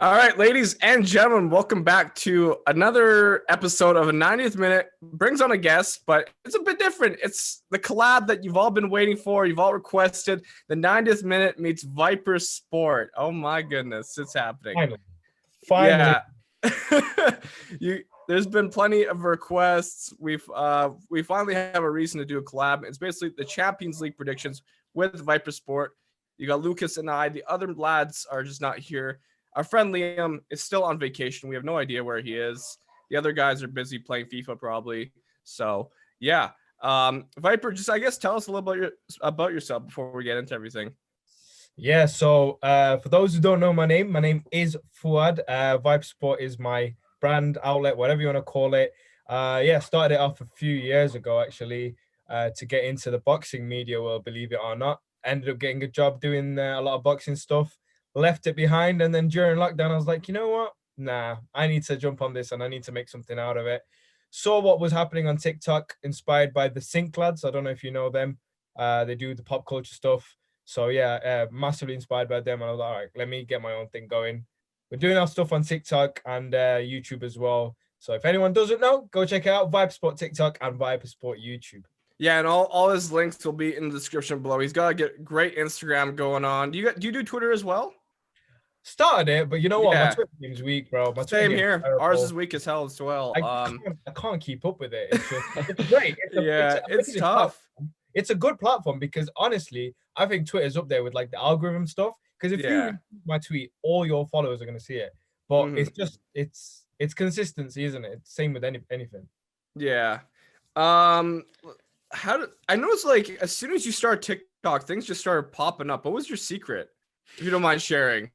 All right, ladies and gentlemen, welcome back to another episode of a 90th Minute. Brings on a guest, but it's a bit different. It's the collab that you've all been waiting for. You've all requested. The 90th Minute meets Viper Sport. Oh my goodness, it's happening. Finally. Yeah. There's been plenty of requests. We finally have a reason to do a collab. It's basically the Champions League predictions with Viper Sport. You got Lucas and I. The other lads are just not here. Our friend Liam is still on vacation. We have no idea where he is. The other guys are busy playing FIFA probably. So yeah. Viper, just I guess tell us a little about yourself before we get into everything. Yeah, so for those who don't know my name is Fuad. Viper Sport is my brand outlet, whatever you want to call it. Started it off a few years ago actually to get into the boxing media world, believe it or not. Ended up getting a job doing a lot of boxing stuff. Left it behind, and then during lockdown, I was like, you know what? Nah, I need to jump on this and I need to make something out of it. Saw what was happening on TikTok, inspired by the Sync lads. I don't know if you know them. They do the pop culture stuff. So yeah, massively inspired by them. And I was like, all right, let me get my own thing going. We're doing our stuff on TikTok and YouTube as well. So if anyone doesn't know, go check it out. Viper Sport TikTok and Viper Sport YouTube. Yeah, and all his links will be in the description below. He's got a great Instagram going on. Do you do Twitter as well? Started it, but you know what? My Twitter game's weak, bro. Same here. Ours is weak as hell as well. I can't keep up with it. It's great. It's tough. It's a good platform because honestly, I think Twitter's up there with like the algorithm stuff. Because if you read my tweet, all your followers are going to see it. But it's just it's consistency, isn't it? It's same with anything. Yeah. I noticed like as soon as you start TikTok, things just started popping up. What was your secret? If you don't mind sharing.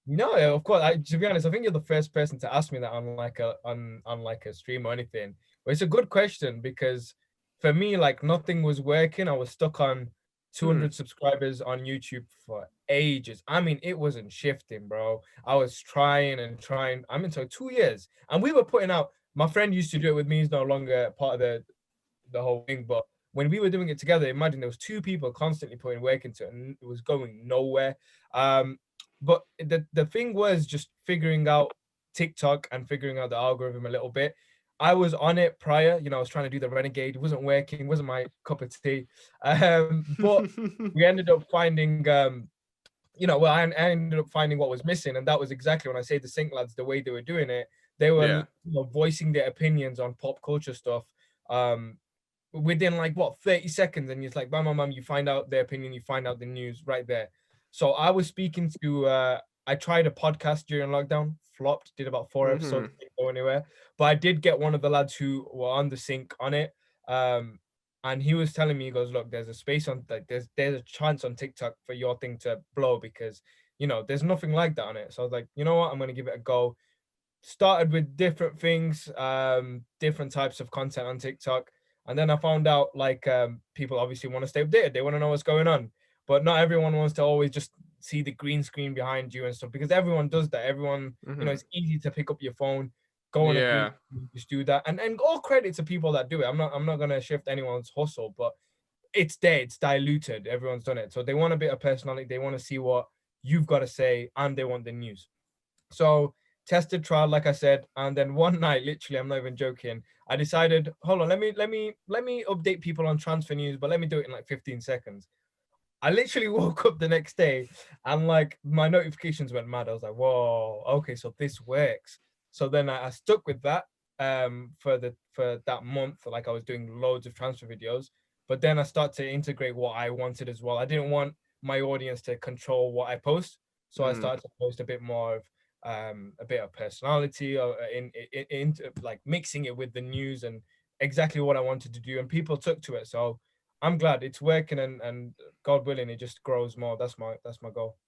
No, of course. To be honest, I think you're the first person to ask me that on like a stream or anything. But it's a good question because for me, like nothing was working. I was stuck on 200 subscribers on YouTube for ages. I mean, it wasn't shifting, bro. I was trying and trying. I'm into 2 years, and we were putting out. My friend used to do it with me. He's no longer part of the whole thing, but when we were doing it together, imagine there was 2 people constantly putting work into it, and it was going nowhere. But the thing was just figuring out TikTok and figuring out the algorithm a little bit. I was on it prior, I was trying to do the Renegade. It wasn't working, wasn't my cup of tea. But we ended up finding, I ended up finding what was missing. And that was exactly when I say the Sync lads, the way they were doing it, they were voicing their opinions on pop culture stuff within 30 seconds. And it's like, bam, you find out their opinion, you find out the news right there. So I was speaking to, I tried a podcast during lockdown, flopped, did about 4 episodes, didn't go anywhere. But I did get one of the lads who were on the Sync on it. And he was telling me, he goes, look, there's a space on, there's a chance on TikTok for your thing to blow because, there's nothing like that on it. So I was like, you know what, I'm going to give it a go. Started with different things, different types of content on TikTok. And then I found out people obviously want to stay updated. They want to know what's going on. But not everyone wants to always just see the green screen behind you and stuff because everyone does that. Everyone, it's easy to pick up your phone, go on a green, just do that. And all credit to people that do it. I'm not gonna shift anyone's hustle, but it's there, it's diluted. Everyone's done it. So they want a bit of personality, they want to see what you've got to say, and they want the news. So tested trial, like I said, and then one night, literally, I'm not even joking, I decided, hold on, let me update people on transfer news, but let me do it in 15 seconds. I literally woke up the next day and my notifications went mad. I was like, whoa, okay, so this works. So then I stuck with that for that month. I was doing loads of transfer videos, but then I started to integrate what I wanted as well. I didn't want my audience to control what I post. So I started to post a bit more of a bit of personality or in mixing it with the news and exactly what I wanted to do. And people took to it. So I'm glad it's working, and God willing, it just grows more. That's my goal.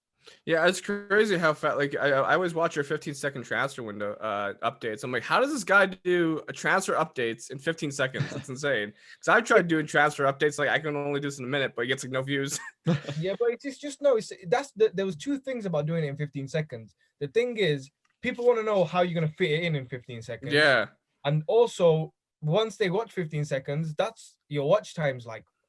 Yeah, it's crazy how fast. I always watch your 15-second transfer window updates. I'm like, how does this guy do a transfer updates in 15 seconds? That's insane. Because I've tried doing transfer updates. I can only do this in a minute, but it gets no views. Yeah, but it's just no. There was 2 things about doing it in 15 seconds. The thing is, people want to know how you're gonna fit it in 15 seconds. Yeah, and also once they watch 15 seconds, that's your watch time's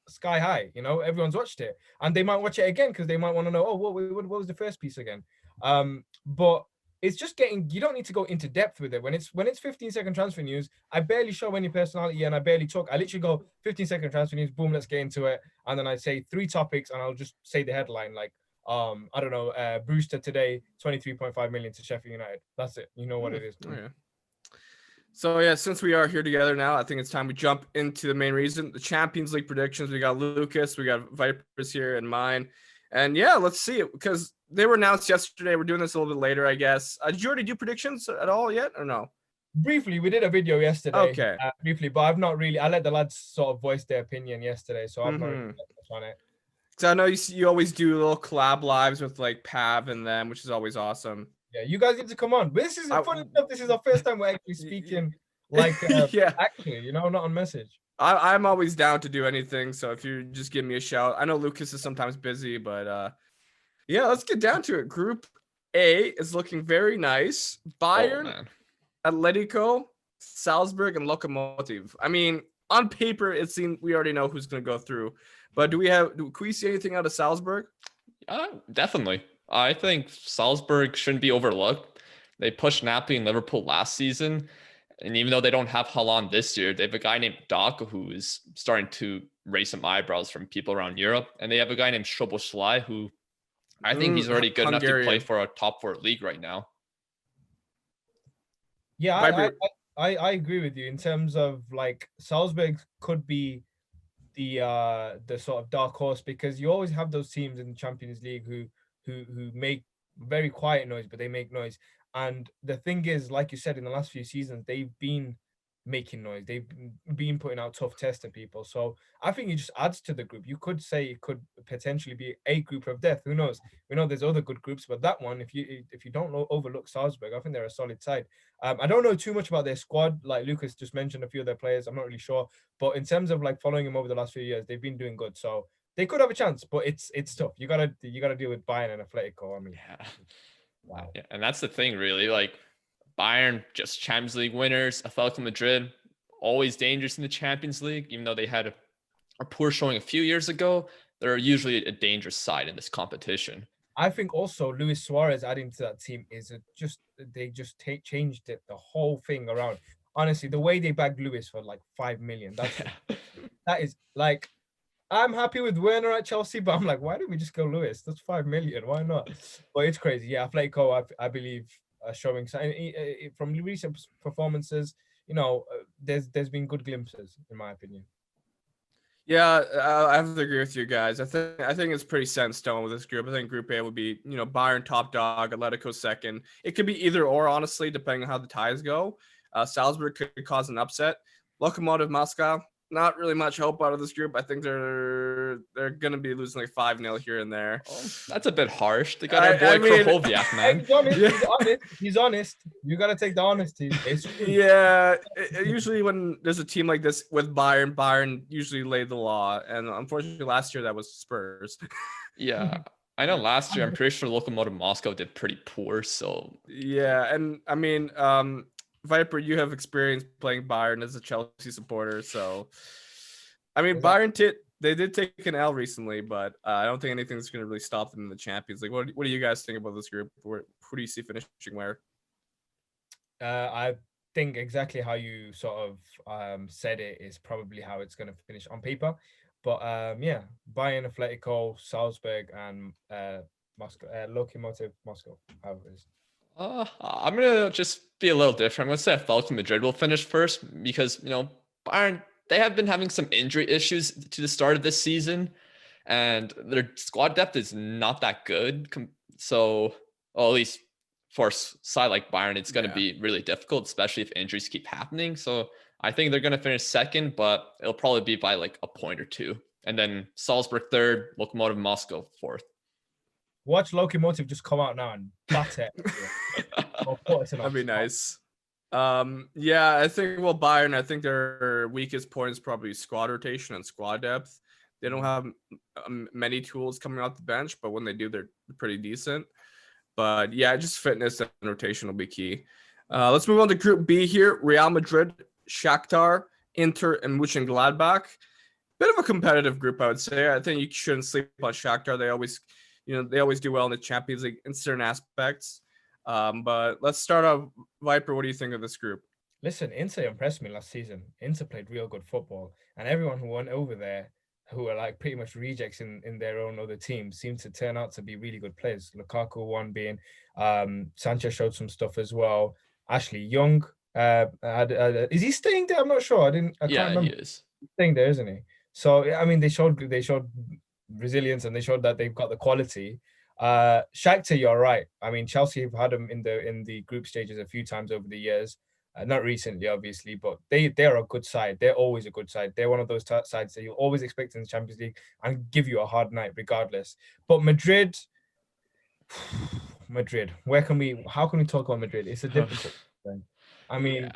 sky high. Everyone's watched it, and they might watch it again because they might want to know, what was the first piece again. But it's just getting, you don't need to go into depth with it. When it's 15-second transfer news, I barely show any personality and I barely talk. I literally go 15-second transfer news, boom, let's get into it. And then I say 3 topics and I'll just say the headline, like, I don't know, Brewster today, 23.5 million to Sheffield United. That's it. You know what it is. Oh, yeah. So yeah, since we are here together now, I think it's time we jump into the main reason, the Champions League predictions. We got Lucas, we got Vipers here and mine. And yeah, let's see it because they were announced yesterday. We're doing this a little bit later, I guess. Did you already do predictions at all yet or no? Briefly, we did a video yesterday. Okay. Briefly, but I've not really. I let the lads sort of voice their opinion yesterday, so I've not really touched on it. So I know you always do little collab lives with like Pav and them, which is always awesome. Yeah, you guys need to come on. But this is funny enough. This is our first time we're actually speaking, like, yeah, actually, not on message. I'm always down to do anything. So if you just give me a shout, I know Lucas is sometimes busy, but yeah, let's get down to it. Group A is looking very nice. Bayern, Atletico, Salzburg, and Lokomotiv. I mean, on paper, it seems we already know who's going to go through. But can we see anything out of Salzburg? Definitely. I think Salzburg shouldn't be overlooked. They pushed Napoli and Liverpool last season. And even though they don't have Haaland this year, they have a guy named Daka who is starting to raise some eyebrows from people around Europe. And they have a guy named Szoboszlai who I think he's already good enough to play for a top 4 league right now. Yeah, I agree with you in terms of like Salzburg could be the sort of dark horse because you always have those teams in the Champions League who make very quiet noise, but they make noise. And the thing is, like you said, in the last few seasons, they've been making noise. They've been putting out tough tests to people. So I think it just adds to the group. You could say it could potentially be a group of death. Who knows? We know there's other good groups, but that one, if you don't overlook Salzburg, I think they're a solid side. I don't know too much about their squad. Like Lucas just mentioned a few of their players. I'm not really sure. But in terms of like following them over the last few years, they've been doing good. So they could have a chance, but it's tough. You gotta deal with Bayern and Atletico. I mean, yeah. Wow. Yeah, and that's the thing, really. Like Bayern, just Champions League winners. Atletico Madrid, always dangerous in the Champions League, even though they had a poor showing a few years ago. They're usually a dangerous side in this competition. I think also Luis Suarez adding to that team is they changed it, the whole thing around. Honestly, the way they bagged Luis for like 5 million, that is like. I'm happy with Werner at Chelsea, but I'm like, why didn't we just go Lewis? That's 5 million. Why not? But it's crazy. Yeah, Atletico, I believe, are showing from recent performances. There's been good glimpses, in my opinion. Yeah, I have to agree with you guys. I think it's pretty set in stone with this group. I think Group A would be, Bayern top dog, Atletico second. It could be either or, honestly, depending on how the ties go. Salzburg could cause an upset. Lokomotiv Moscow. Not really much hope out of this group. I think they're going to be losing like 5-0 here and there. Oh, that's a bit harsh. They got our boy Krychowiak, man. He's honest. You got to take the honesty. Yeah. Usually when there's a team like this with Bayern usually lay the law. And unfortunately last year that was Spurs. Yeah. I know last year, I'm pretty sure Lokomotiv Moscow did pretty poor. So yeah. And I mean, Viper, you have experience playing Bayern as a Chelsea supporter, so I mean, Bayern they did take an L recently, but I don't think anything's going to really stop them in the Champions League. What do you guys think about this group? Who do you see finishing where? I think exactly how you sort of said it is probably how it's going to finish on paper, but yeah, Bayern, Atletico, Salzburg, and Moscow, Lokomotiv Moscow. How it is. I'm gonna just be a little different. I'm gonna say Atletico Madrid will finish first because Bayern, they have been having some injury issues to the start of this season, and their squad depth is not that good. So, at least for a side like Bayern, it's gonna be really difficult, especially if injuries keep happening. So I think they're gonna finish second, but it'll probably be by like a point or two, and then Salzburg third, Lokomotiv Moscow fourth. Watch Lokomotiv just come out now and batter it. That'd be nice. Yeah, I think Bayern, I think their weakest point is probably squad rotation and squad depth. They don't have many tools coming off the bench, but when they do, they're pretty decent. But yeah, just fitness and rotation will be key. Let's move on to Group B here. Real Madrid, Shakhtar, Inter, and Mönchengladbach. Bit of a competitive group, I would say. I think you shouldn't sleep on Shakhtar. They always do well in the Champions League in certain aspects. But let's start off. Viper, what do you think of this group? Listen, Inter impressed me last season. Inter played real good football, and everyone who went over there, who are like pretty much rejects in their own other teams, seemed to turn out to be really good players. Lukaku one being, Sanchez showed some stuff as well. Ashley Young, is he staying there? I'm not sure. I can't remember. He is. He's staying there, isn't he? So I mean, they showed resilience and they showed that they've got the quality. Shakhtar, you're right. I mean, Chelsea have had them in the group stages a few times over the years. Not recently, obviously, but they're a good side. They're always a good side. They're one of those sides that you'll always expect in the Champions League and give you a hard night regardless. But Madrid, how can we talk about Madrid? It's a difficult thing. I mean,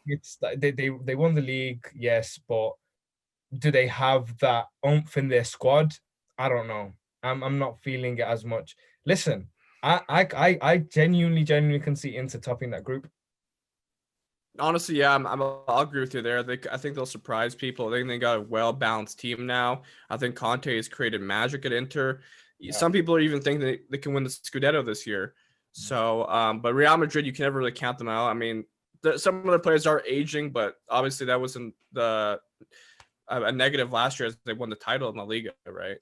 it's like they won the league, yes, but do they have that oomph in their squad? I don't know. I'm not feeling it as much. Listen, I genuinely can see Inter topping that group. Honestly, yeah, I'll agree with you there. I think they'll surprise people. I think they got a well-balanced team now. I think Conte has created magic at Inter. Yeah. Some people are even thinking they can win the Scudetto this year. So, but Real Madrid, you can never really count them out. I mean, some of the players are aging, but obviously that wasn't a negative last year as they won the title in La Liga, right?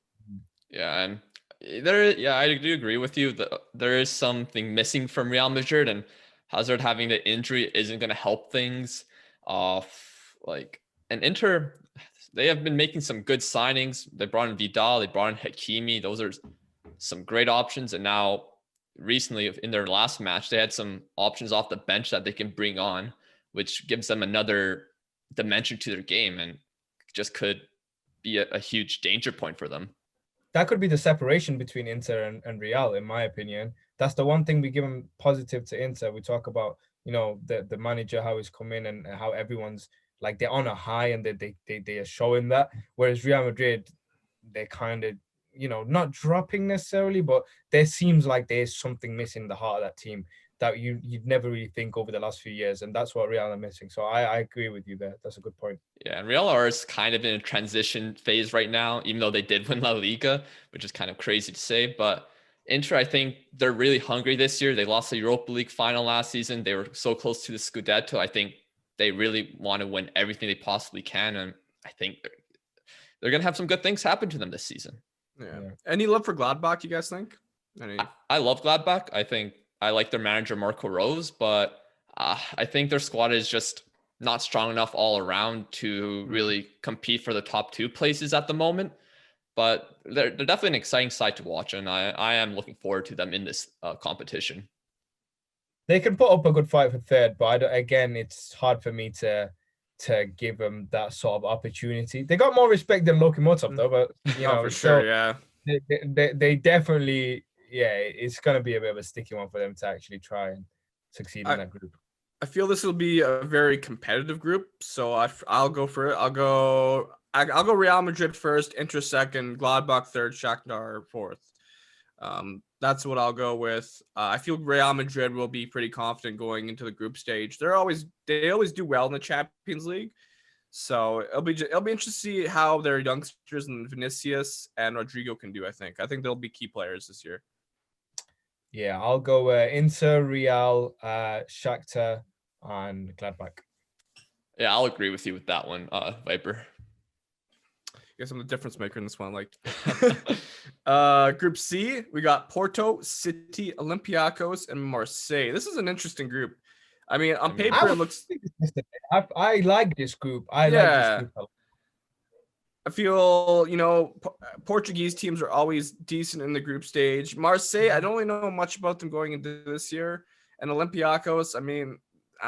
Yeah, and I do agree with you that there is something missing from Real Madrid, and Hazard having the injury isn't going to help things. And Inter, they have been making some good signings. They brought in Vidal, they brought in Hakimi. Those are some great options. And now, recently, in their last match, they had some options off the bench that they can bring on, which gives them another dimension to their game and just could be a huge danger point for them. That could be the separation between Inter and Real, in my opinion. That's the one thing we give them positive to Inter. We talk about, the manager, how he's come in and how everyone's like they're on a high and they are showing that. Whereas Real Madrid, they're kind of, not dropping necessarily, but there seems like there's something missing in the heart of that team that you'd never really think over the last few years. And that's what Real are missing. So I agree with you there. That's a good point. Yeah, and Real are kind of in a transition phase right now, even though they did win La Liga, which is kind of crazy to say. But Inter, I think they're really hungry this year. They lost the Europa League final last season. They were so close to the Scudetto. I think they really want to win everything they possibly can. And I think they're going to have some good things happen to them this season. Yeah. Any love for Gladbach, you guys think? I love Gladbach. I think I like their manager, Marco Rose, but I think their squad is just not strong enough all around to really compete for the top two places at the moment. But they're definitely an exciting side to watch, and I am looking forward to them in this competition. They can put up a good fight for third, but again, it's hard for me to give them that sort of opportunity. They got more respect than Lokomotiv, though, but for sure, yeah. They definitely, it's going to be a bit of a sticky one for them to actually try and succeed in that group. I feel this will be a very competitive group, so I'll go for it. I'll go Real Madrid first, Inter second, Gladbach third, Shakhtar fourth. That's what I'll go with. I feel Real Madrid will be pretty confident going into the group stage. They always do well in the Champions League, so it'll be interesting to see how their youngsters and Vinicius and Rodrigo can do. I think they'll be key players this year. Yeah, I'll go Inter, Real, Shakhtar, and Gladbach. Yeah, I'll agree with you with that one, Viper. I guess I'm the difference maker in this one. Group C, we got Porto, City, Olympiacos, and Marseille. This is an interesting group. I mean, on paper, it looks. I like this group. I like this group. I feel, Portuguese teams are always decent in the group stage. Marseille, I don't really know much about them going into this year. And Olympiacos, I mean,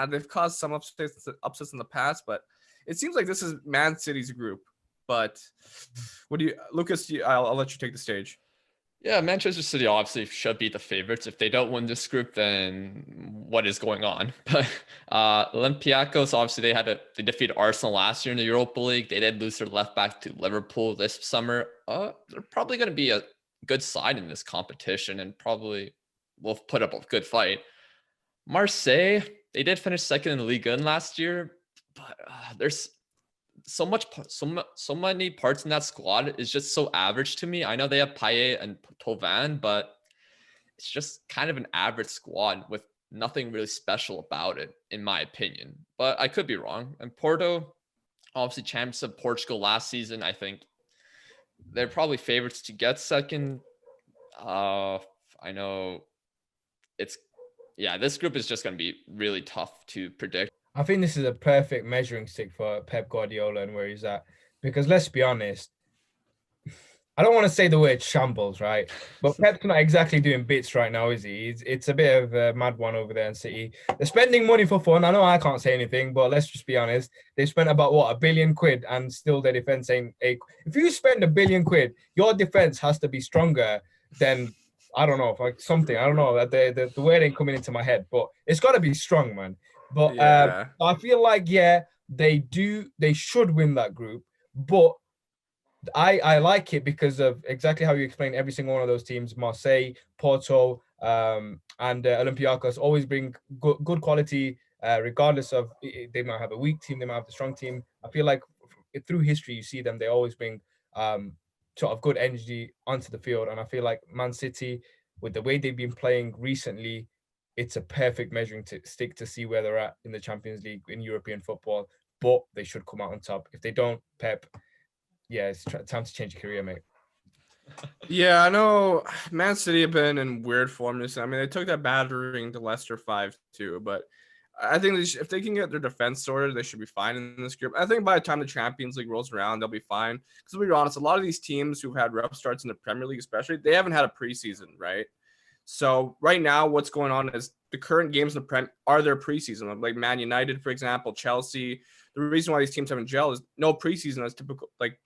they've caused some upsets in the past, but it seems like this is Man City's group. But Lucas, I'll let you take the stage. Yeah, Manchester City obviously should be the favorites. If they don't win this group, then what is going on? But Olympiacos, obviously they defeated Arsenal last year in the Europa League. They did lose their left back to Liverpool this summer. They're probably going to be a good side in this competition and probably will put up a good fight. Marseille, they did finish second in the Ligue 1 last year, but there's so many parts in that squad is just so average to me. I know they have Payet and Thauvin, but it's just kind of an average squad with nothing really special about it, in my opinion. But I could be wrong. And Porto, obviously champions of Portugal last season, I think they're probably favorites to get second. I know it's, yeah, this group is just going to be really tough to predict. I think this is a perfect measuring stick for Pep Guardiola and where he's at. Because let's be honest, I don't want to say the word shambles, right? But Pep's not exactly doing bits right now, is he? It's a bit of a mad one over there in City. They're spending money for fun. I know I can't say anything, but let's just be honest. They've spent about, what, £1 billion, and still their defense ain't a... If you spend £1 billion, your defense has to be stronger than, I don't know, like something. I don't know. The word ain't coming into my head, but it's got to be strong, man. But Yeah. I feel like, yeah, they should win that group, but I like it because of exactly how you explain every single one of those teams. Marseille, Porto, and Olympiacos always bring good quality, regardless of, they might have a weak team, they might have a strong team. I feel like through history, you see them, they always bring sort of good energy onto the field. And I feel like Man City, with the way they've been playing recently, it's a perfect measuring stick to see where they're at in the Champions League, in European football. But they should come out on top. If they don't, Pep, yeah, it's time to change your career, mate. Yeah, I know Man City have been in weird form this. I mean, they took that battering to Leicester 5-2, but I think if they can get their defense sorted, they should be fine in this group. I think by the time the Champions League rolls around, they'll be fine. Because to be honest, a lot of these teams who've had rough starts in the Premier League, especially, they haven't had a preseason, right? So right now, what's going on is the current games in the Prem are their preseason. Like Man United, for example, Chelsea. The reason why these teams haven't gelled is no preseason as typical, like,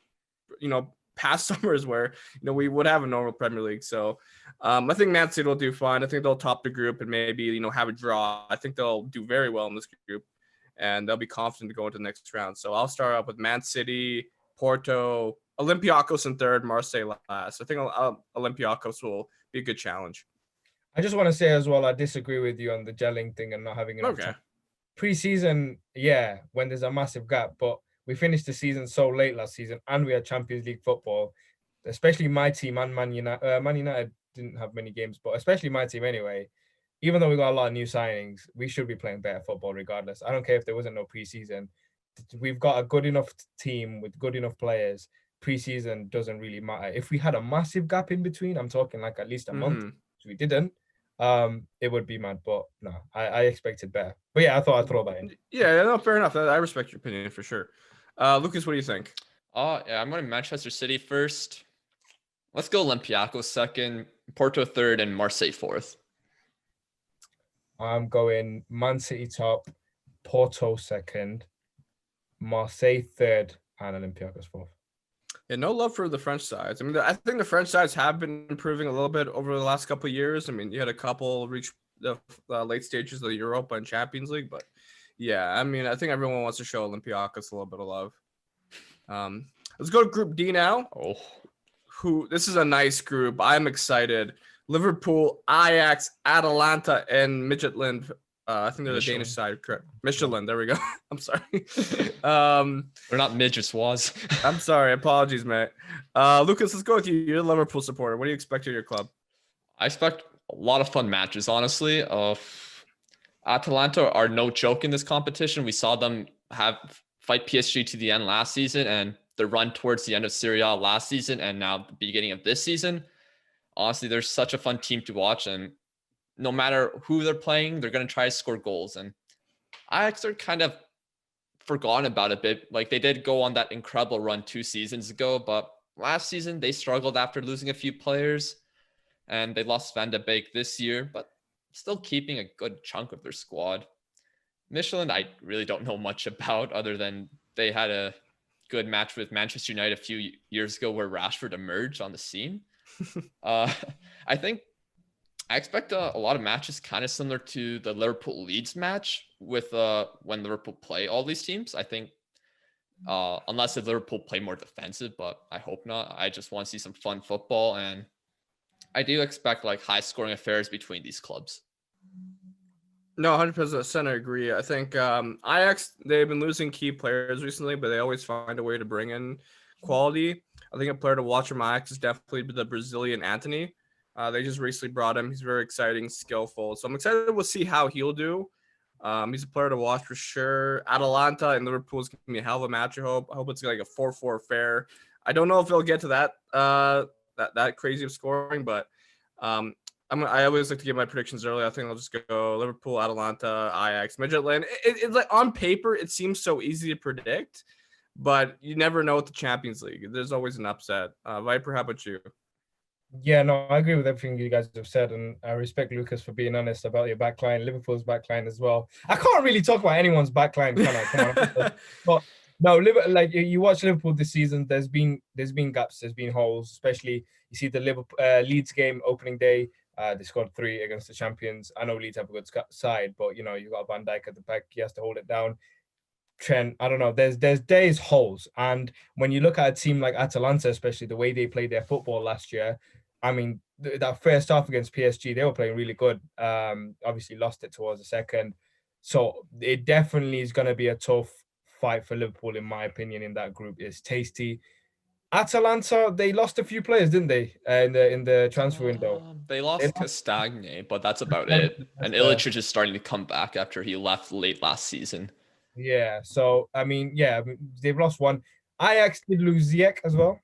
past summers where, we would have a normal Premier League. So I think Man City will do fine. I think they'll top the group and maybe, have a draw. I think they'll do very well in this group and they'll be confident to go into the next round. So I'll start up with Man City, Porto, Olympiacos in third, Marseille last. I think Olympiacos will be a good challenge. I just want to say as well, I disagree with you on the gelling thing and not having enough time. Pre-season, yeah, when there's a massive gap, but we finished the season so late last season and we had Champions League football, especially my team and Man United. Man United didn't have many games, but especially my team anyway. Even though we got a lot of new signings, we should be playing better football regardless. I don't care if there wasn't no preseason. We've got a good enough team with good enough players. Preseason doesn't really matter. If we had a massive gap in between, I'm talking like at least a month, which we didn't, it would be mad. But no, I expected better. But yeah, I thought I'd throw that in. Yeah, no, fair enough. I respect your opinion for sure. Lucas, what do you think? Yeah, I'm going to Manchester City first. Let's go Olympiacos second, Porto third, and Marseille fourth. I'm going Man City top, Porto second, Marseille third, and Olympiacos fourth. Yeah, no love for the French sides. I mean, I think the French sides have been improving a little bit over the last couple of years. I mean, you had a couple reach the late stages of the Europa and Champions League, but yeah, I mean, I think everyone wants to show Olympiacos a little bit of love. Let's go to Group D now. This is a nice group. I'm excited. Liverpool, Ajax, Atalanta, and Midtjylland. I think they're the Danish side, correct? Midtjylland. There we go. I'm sorry. They're not itswoz. I'm sorry. Apologies, mate. Lucas, let's go with you. You're a Liverpool supporter. What do you expect of your club? I expect a lot of fun matches, honestly. Atalanta are no joke in this competition. We saw them fight PSG to the end last season, and their run towards the end of Serie A last season, and now the beginning of this season. Honestly, they're such a fun team to watch, and no matter who they're playing, they're going to try to score goals. And Ajax are kind of forgotten about a bit. Like, they did go on that incredible run 2 seasons ago, but last season they struggled after losing a few players, and they lost Van de Beek this year, but still keeping a good chunk of their squad. Midtjylland, I really don't know much about, other than they had a good match with Manchester United a few years ago where Rashford emerged on the scene. I expect a lot of matches kind of similar to the Liverpool Leeds match with when Liverpool play all these teams. I think unless if Liverpool play more defensive, but I hope not. I just want to see some fun football, and I do expect like high scoring affairs between these clubs. No, 100% I agree. I think Ajax, they've been losing key players recently, but they always find a way to bring in quality. I think a player to watch from Ajax is definitely the Brazilian Antony. They just recently brought him. He's very exciting, skillful. So I'm excited. We'll see how he'll do. He's a player to watch for sure. Atalanta and Liverpool is going to be a hell of a match. I hope it's like a 4-4 affair. I don't know if they'll get to that crazy of scoring, but I always like to give my predictions early. I think I'll just go Liverpool, Atalanta, Ajax, Midtjylland. It's like on paper, it seems so easy to predict, but you never know with the Champions League. There's always an upset. Viper, how about you? Yeah, no, I agree with everything you guys have said, and I respect Lucas for being honest about your backline, Liverpool's backline as well. I can't really talk about anyone's backline, can I? Come on. But no, like you watch Liverpool this season, there's been gaps, there's been holes, especially you see the Liverpool Leeds game opening day. They scored 3 against the champions. I know Leeds have a good side, but you got Van Dijk at the back, he has to hold it down. Trent, I don't know. There's holes, and when you look at a team like Atalanta, especially the way they played their football last year, I mean that first half against PSG, they were playing really good. Obviously lost it towards the second, so it definitely is going to be a tough fight for Liverpool, in my opinion. In that group, it's tasty. Atalanta, they lost a few players, didn't they? In the transfer window, they lost Castagne, but that's about it. And Illich is starting to come back after he left late last season. Yeah, so I mean, they've lost one. Ajax did lose Ziyech as well.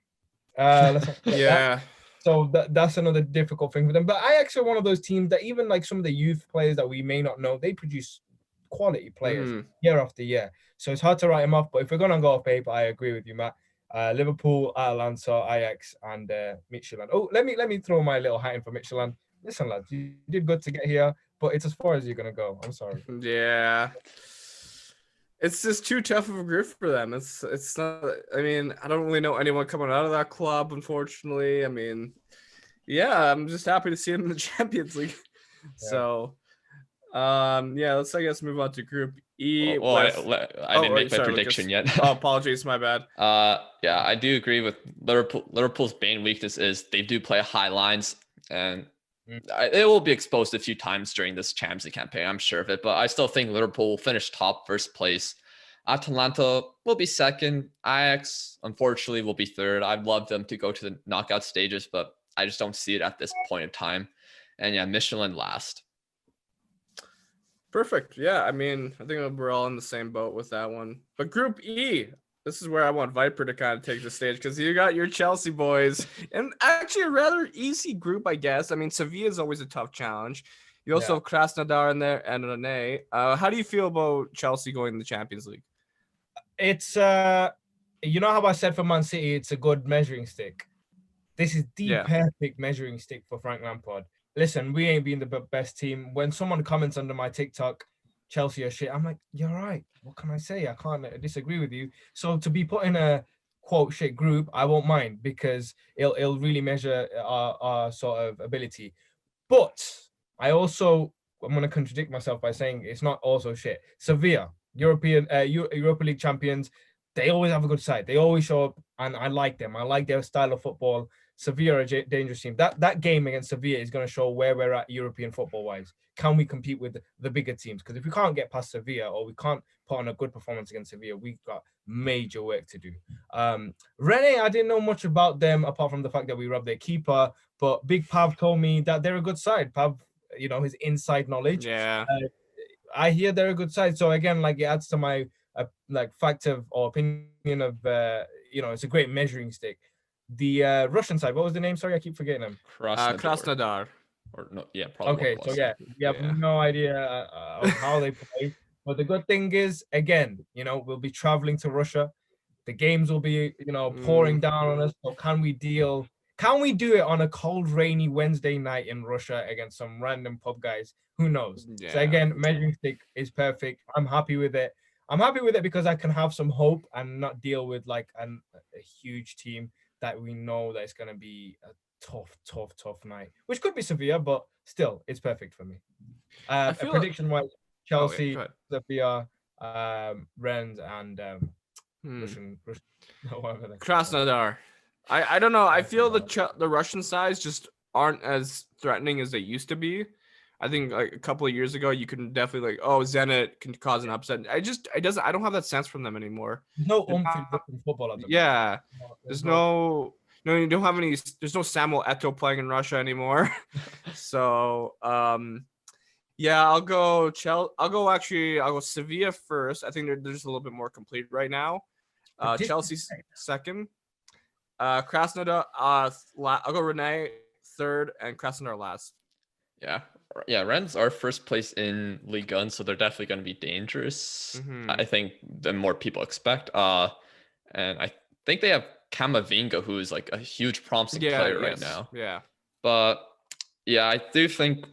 Yeah. So that's another difficult thing for them. But Ajax are one of those teams that even like some of the youth players that we may not know, they produce quality players year after year. So it's hard to write them off. But if we're gonna go off paper, I agree with you, Matt. Liverpool, Atalanta, Ajax, and Midtjylland. Oh, let me throw my little hat in for Midtjylland. Listen, lads, you did good to get here, but it's as far as you're gonna go. I'm sorry. Yeah. It's just too tough of a group for them. It's not. I mean, I don't really know anyone coming out of that club, unfortunately. I mean, yeah, I'm just happy to see them in the Champions League. Yeah. So, let's I guess move on to Group E. I didn't make my prediction yet. Oh, apologies, my bad. Yeah, I do agree with Liverpool. Liverpool's main weakness is they do play high lines, and it will be exposed a few times during this Champions League campaign, I'm sure of it, but I still think Liverpool will finish top, first place. Atalanta will be second. Ajax, unfortunately, will be third. I'd love them to go to the knockout stages, but I just don't see it at this point in time. And yeah, Midtjylland last. Perfect. Yeah, I mean, I think we're all in the same boat with that one. But Group E, this is where I want Viper to kind of take the stage, because you got your Chelsea boys, and actually a rather easy group, I guess. I mean, Sevilla is always a tough challenge. You also have Krasnodar in there and Rene. How do you feel about Chelsea going to the Champions League? It's you know how I said for Man City, it's a good measuring stick. This is the perfect measuring stick for Frank Lampard. Listen, we ain't been the best team. When someone comments under my TikTok, Chelsea are shit, I'm like, you're right. What can I say? I can't disagree with you. So to be put in a quote shit group, I won't mind, because it'll really measure our sort of ability. But I'm going to contradict myself by saying it's not also shit. Sevilla, Europa League champions, they always have a good side. They always show up, and I like them. I like their style of football. Sevilla are a dangerous team. That game against Sevilla is going to show where we're at European football-wise. Can we compete with the bigger teams? Because if we can't get past Sevilla, or we can't put on a good performance against Sevilla, we've got major work to do. Rennes, I didn't know much about them apart from the fact that we robbed their keeper. But Big Pav told me that they're a good side. Pav, his inside knowledge. Yeah. I hear they're a good side. So again, like, it adds to my fact of or opinion of it's a great measuring stick. The Russian side, what was the name? Sorry, I keep forgetting them. Krasnodar. Or no, yeah, probably. Okay, so we have no idea how they play. But the good thing is, again, we'll be traveling to Russia. The games will be, pouring down on us. So can we do it on a cold, rainy Wednesday night in Russia against some random pub guys? Who knows? Yeah. So again, measuring stick is perfect. I'm happy with it. I'm happy with it because I can have some hope and not deal with like a huge team that we know that it's going to be a tough night, which could be Sevilla, but still, it's perfect for me. Prediction-wise, Chelsea, Sevilla, Rennes, and Russian Krasnodar. I don't know. I feel the Russian sides just aren't as threatening as they used to be. I think like a couple of years ago, you can definitely Zenit can cause an upset. I don't have that sense from them anymore. There's no football at them. Yeah, there's no No, you don't have any. There's no Samuel Eto'o playing in Russia anymore. So, yeah, I'll go Sevilla first. I think they're just a little bit more complete right now. Chelsea's second. Krasnodar. I'll go Rennes third and Krasnodar last. Yeah, Rennes are first place in Ligue 1, so they're definitely going to be dangerous. I think the more people expect. And I think they have Camavinga, who is like a huge promising player right now. Yeah. But yeah, I do think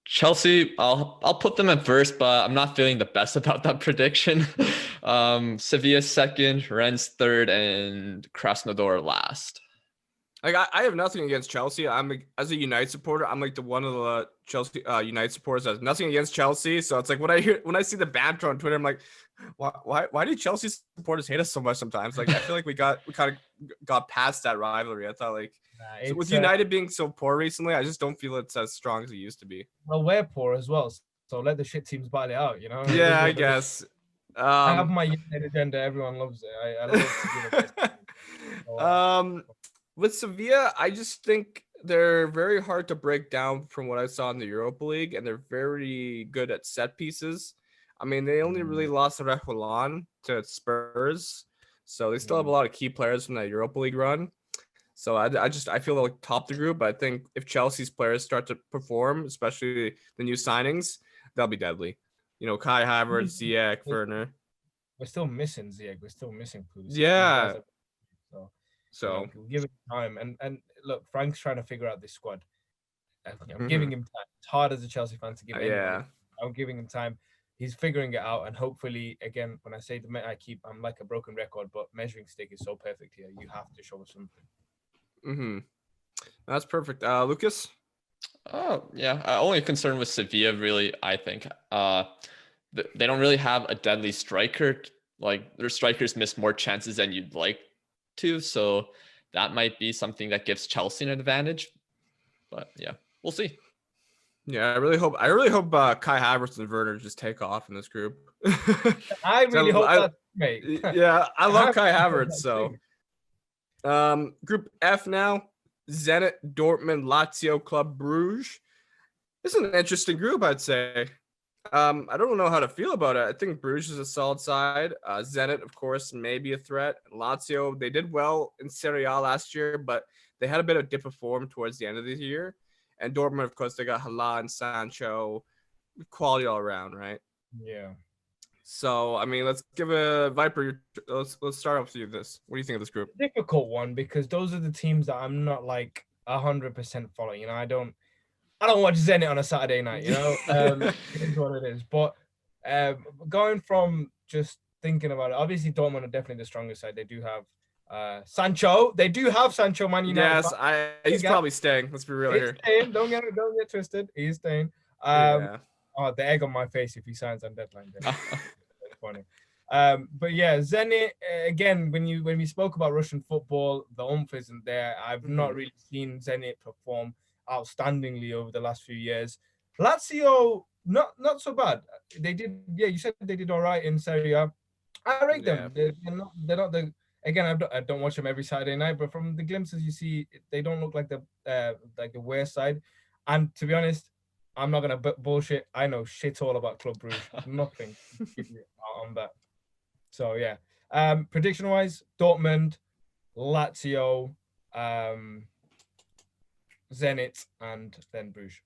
Chelsea, I'll put them at first, but I'm not feeling the best about that prediction. Sevilla second, Rennes third, and Krasnodar last. Like I have nothing against Chelsea. As a United supporter, I'm like the one of the Chelsea United supporters that has nothing against Chelsea. So it's like when I see the banter on Twitter, I'm like, why do Chelsea supporters hate us so much sometimes? Like I feel like we kind of got past that rivalry. I thought like with United being so poor recently, I just don't feel it's as strong as it used to be. Well, we're poor as well, so let the shit teams battle it out. You know. Yeah, I guess. I have my United agenda. Everyone loves it. I love to give it. With Sevilla, I just think they're very hard to break down from what I saw in the Europa League, and they're very good at set pieces. I mean, they only really lost Reguilon to Spurs, so they still have a lot of key players from that Europa League run. So I feel like top the group. But I think if Chelsea's players start to perform, especially the new signings, they'll be deadly. You know, Kai Havertz, Ziyech, Werner. We're still missing Ziyech. We're still missing Pulisic. Yeah. So we'll give it time. And look, Frank's trying to figure out this squad. I'm giving him time. It's hard as a Chelsea fan to give him. I'm giving him time. He's figuring it out, and hopefully, again, when I say I'm like a broken record, but measuring stick is so perfect here. You have to show us something. That's perfect. Lucas? Oh yeah, only concern with Sevilla really. I think they don't really have a deadly striker. Like their strikers miss more chances than you'd like to, so that might be something that gives Chelsea an advantage. But yeah, we'll see. Yeah, I really hope Kai Havertz and Werner just take off in this group. I really hope that, mate. Yeah, I love Kai Havertz. So, Group F now: Zenit, Dortmund, Lazio, Club Brugge. This is an interesting group, I'd say. I don't know how to feel about it. I think Bruges is a solid side. Zenit, of course, may be a threat. Lazio, they did well in Serie A last year, but they had a bit of dip of form towards the end of the year. And Dortmund, of course, they got Hala and Sancho, quality all around, right? Yeah. So, I mean, let's give a Viper. Let's start off with you. What do you think of this group? Difficult one, because those are the teams that I'm not like 100% following. You know, I don't watch Zenit on a Saturday night, you know. It is what it is. But going from just thinking about it, obviously Dortmund are definitely the strongest side. They do have Sancho. They do have Sancho, Man United. Yes, he's probably staying. Let's be real here. Staying. Don't get twisted. He's staying. Oh, the egg on my face if he signs on deadline day. That's funny. But yeah, Zenit, again, when we spoke about Russian football, the oomph isn't there. I've not really seen Zenit perform outstandingly over the last few years. Lazio, not so bad. They did, you said they did all right in Serie A. I rate them. They're not the. Again, I don't watch them every Saturday night, but from the glimpses you see, they don't look like the worst side. And to be honest, I'm not gonna bullshit. I know shit all about Club Brugge. Nothing on that. So yeah. Prediction wise, Dortmund, Lazio, Zenit, and then Bruges.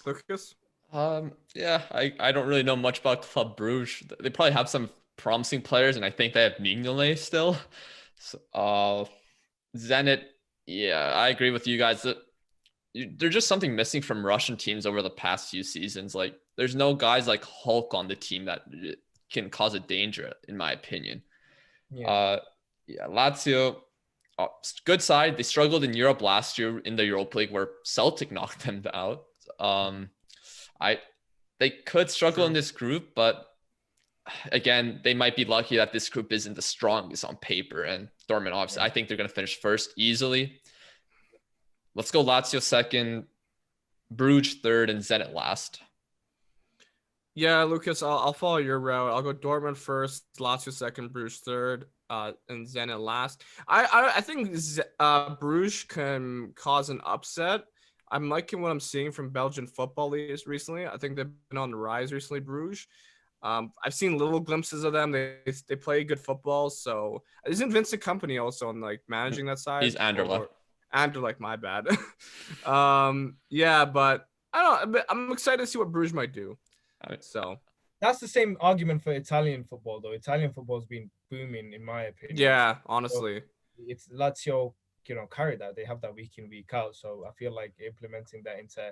Lucas? Yeah, I don't really know much about Club Brugge. They probably have some promising players, and I think they have Mignolet still. So, Zenit, yeah, I agree with you guys that there's just something missing from Russian teams over the past few seasons. Like, there's no guys like Hulk on the team that can cause a danger, in my opinion. Yeah, Lazio, good side. They struggled in Europe last year in the Europa League where Celtic knocked them out. They could struggle in this group, but again, they might be lucky that this group isn't the strongest on paper. And Dortmund, obviously, I think they're going to finish first easily. Let's go Lazio second, Bruges third, and Zenit last. Yeah, Lucas, I'll follow your route. I'll go Dortmund first, Lazio second, Bruges third, and Zenit last. I think Bruges can cause an upset. I'm liking what I'm seeing from Belgian football leagues recently. I think they've been on the rise recently, Bruges. I've seen little glimpses of them. They play good football. So isn't Vincent Company also on like managing that side? He's Anderlecht. Anderlecht, my bad. Yeah, but I don't know. I'm excited to see what Bruges might do. So That's the same argument for Italian football, though. Italian football's been booming, in my opinion. yeah, honestly. So it's Lazio, carry that. They have that week in, week out. So I feel like implementing that into